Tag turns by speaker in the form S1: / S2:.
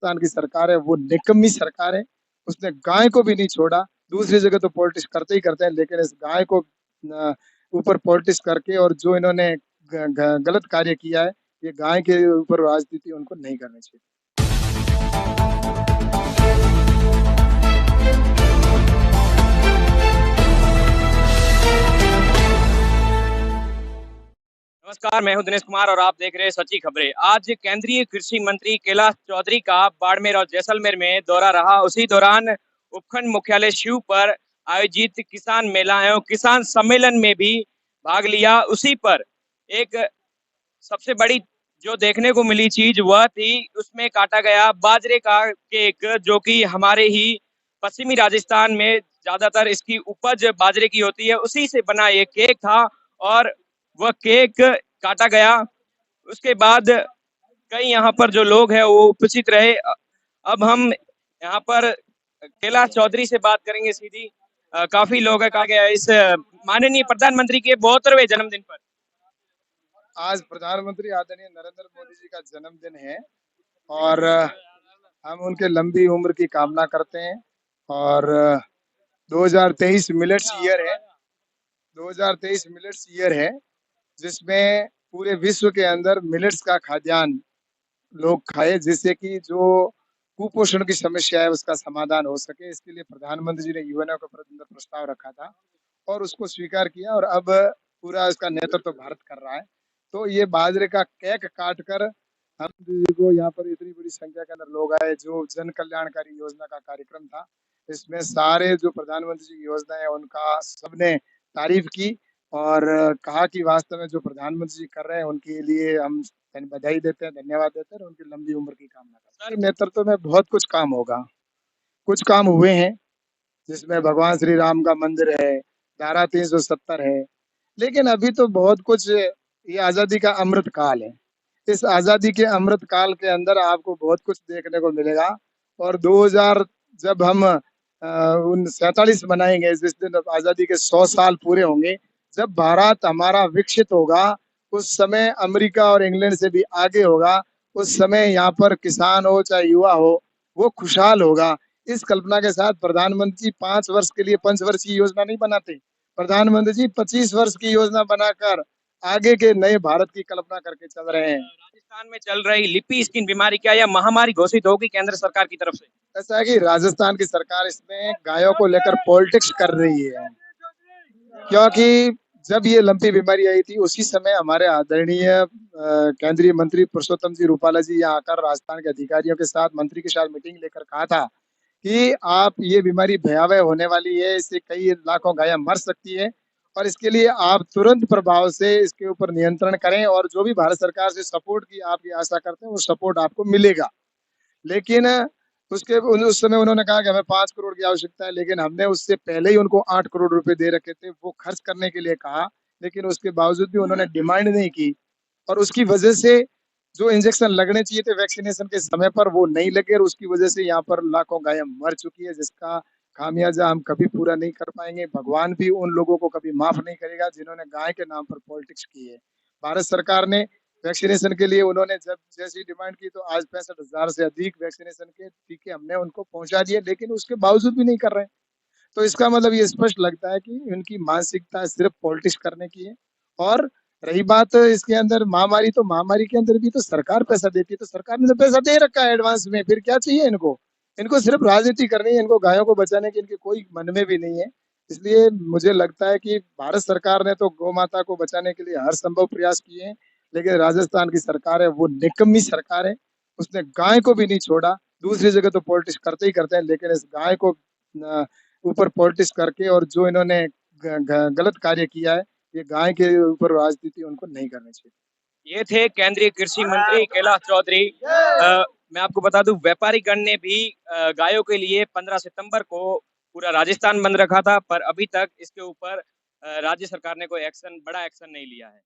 S1: राजस्थान की सरकार है वो निकम्मी सरकार है। उसने गाय को भी नहीं छोड़ा। दूसरी जगह तो पॉलिटिक्स करते ही करते हैं, लेकिन इस गाय को ऊपर पॉलिटिक्स करके और जो इन्होंने गलत कार्य किया है, ये गाय के ऊपर राजनीति उनको नहीं करनी चाहिए।
S2: नमस्कार, मैं हूं दिनेश कुमार और आप देख रहे हैं सच्ची खबरें। आज केंद्रीय कृषि मंत्री कैलाश चौधरी का बाड़मेर और जैसलमेर में दौरा रहा। उसी दौरान उपखंड मुख्यालय शिव पर आयोजित किसान मेला एवं किसान सम्मेलन में भी भाग लिया। उसी पर एक सबसे बड़ी जो देखने को मिली चीज वह थी, उसमें काटा गया बाजरे का केक, जो कि हमारे ही पश्चिमी राजस्थान में ज्यादातर इसकी उपज बाजरे की होती है। उसी से बना ये केक था और वह केक काटा गया। उसके बाद कई यहाँ पर जो लोग हैं वो उपस्थित रहे। अब हम यहाँ पर कैलाश चौधरी से बात करेंगे सीधी। काफी लोग है, कहा गया इस माननीय प्रधानमंत्री के 72वें जन्मदिन पर।
S1: आज प्रधानमंत्री आदरणीय नरेंद्र मोदी जी का जन्मदिन है और हम उनके लंबी उम्र की कामना करते हैं। और 2023 मिलेट्स ईयर है। 2023 मिलेट्स ईयर है, जिसमें पूरे विश्व के अंदर मिलेट्स का खाद्यान्न लोग खाए, जिससे कि जो कुपोषण की समस्या है उसका समाधान हो सके। इसके लिए प्रधानमंत्री जी ने यूएनओ के अंदर प्रस्ताव रखा था और उसको स्वीकार किया और अब पूरा इसका नेतृत्व भारत कर रहा है। तो ये बाजरे का केक काट कर हम को यहाँ पर इतनी बड़ी संख्या के अंदर लोग आए। जो जन कल्याणकारी योजना का कार्यक्रम था, इसमें सारे जो प्रधानमंत्री जी की योजना है उनका सबने तारीफ की और कहा कि वास्तव में जो प्रधानमंत्री जी कर रहे हैं उनके लिए हम बधाई देते हैं, धन्यवाद देते हैं और उनकी लंबी उम्र की कामना करते हैं। नेतृत्व में बहुत कुछ काम होगा, कुछ काम हुए हैं, जिसमें भगवान श्री राम का मंदिर है, धारा 370 है, लेकिन अभी तो बहुत कुछ। ये आजादी का अमृत काल है। इस आजादी के अमृत काल के अंदर आपको बहुत कुछ देखने को मिलेगा। और 2000 जब हम 47 मनाएंगे, जिस दिन आजादी के 100 साल पूरे होंगे, जब भारत हमारा विकसित होगा, उस समय अमेरिका और इंग्लैंड से भी आगे होगा। उस समय यहाँ पर किसान हो चाहे युवा हो, वो खुशहाल होगा। इस कल्पना के साथ प्रधानमंत्री 5 वर्ष के लिए पंचवर्षीय योजना नहीं बनाते। प्रधानमंत्री जी 25 वर्ष की योजना बनाकर आगे के नए भारत की कल्पना करके चल रहे हैं।
S2: राजस्थान में चल रही लिपि स्किन बीमारी क्या यह महामारी घोषित होगी केंद्र सरकार की तरफ से?
S1: ऐसा है कि राजस्थान की सरकार इसमें गायों को लेकर पॉलिटिक्स कर रही है, क्योंकि जब ये लंपी बीमारी आई थी उसी समय हमारे आदरणीय केंद्रीय मंत्री पुरुषोत्तम जी रूपाला जी यहाँ आकर राजस्थान के अधिकारियों के साथ, मंत्री के साथ मीटिंग लेकर कहा था कि आप ये बीमारी भयावह होने वाली है, इससे कई लाखों गायें मर सकती है और इसके लिए आप तुरंत प्रभाव से इसके ऊपर नियंत्रण करें और जो भी भारत सरकार से सपोर्ट की आप ये आशा करते हैं वो सपोर्ट आपको मिलेगा। लेकिन उस समय उन्होंने कहा कि हमें 5 करोड़ की आवश्यकता है, लेकिन हमने उससे पहले ही उनको 8 करोड़ रुपए दे रखे थे, वो खर्च करने के लिए कहा, लेकिन उसके बावजूद भी उन्होंने डिमांड नहीं की और उसकी वजह से जो इंजेक्शन लगने चाहिए थे वैक्सीनेशन के समय पर वो नहीं लगे और उसकी वजह से यहाँ पर लाखों गायें मर चुकी है, जिसका खामियाजा हम कभी पूरा नहीं कर पाएंगे। भगवान भी उन लोगों को कभी माफ नहीं करेगा जिन्होंने गाय के नाम पर पॉलिटिक्स की है। भारत सरकार ने वैक्सीनेशन के लिए उन्होंने जब जैसी डिमांड की तो आज 65,000 से अधिक वैक्सीनेशन के टीके हमने उनको पहुंचा दिए, लेकिन उसके बावजूद भी नहीं कर रहे हैं। तो इसका मतलब ये स्पष्ट लगता है कि उनकी मानसिकता सिर्फ पॉलिटिक्स करने की है। और रही बात इसके अंदर महामारी, तो महामारी के अंदर भी तो सरकार पैसा देती है, तो सरकार ने तो पैसा दे रखा है एडवांस में, फिर क्या चाहिए इनको? इनको सिर्फ राजनीति करनी है, इनको गायों को बचाने की इनके कोई मन में भी नहीं है। इसलिए मुझे लगता है कि भारत सरकार ने तो गौ माता को बचाने के लिए हर संभव प्रयास किए हैं, लेकिन राजस्थान की सरकार है वो निकम्मी सरकार है। उसने गाय को भी नहीं छोड़ा। दूसरी जगह तो पॉलिटिक्स करते ही करते हैं, लेकिन इस गाय को ऊपर पॉलिटिक्स करके और जो इन्होंने गलत कार्य किया है, ये गाय के ऊपर राजनीति उनको नहीं करनी चाहिए।
S2: ये थे केंद्रीय कृषि मंत्री कैलाश चौधरी। मैं आपको बता दूं, व्यापारी गण ने भी गायों के लिए 15 सितंबर को पूरा राजस्थान बंद रखा था, पर अभी तक इसके ऊपर राज्य सरकार ने कोई बड़ा एक्शन नहीं लिया है।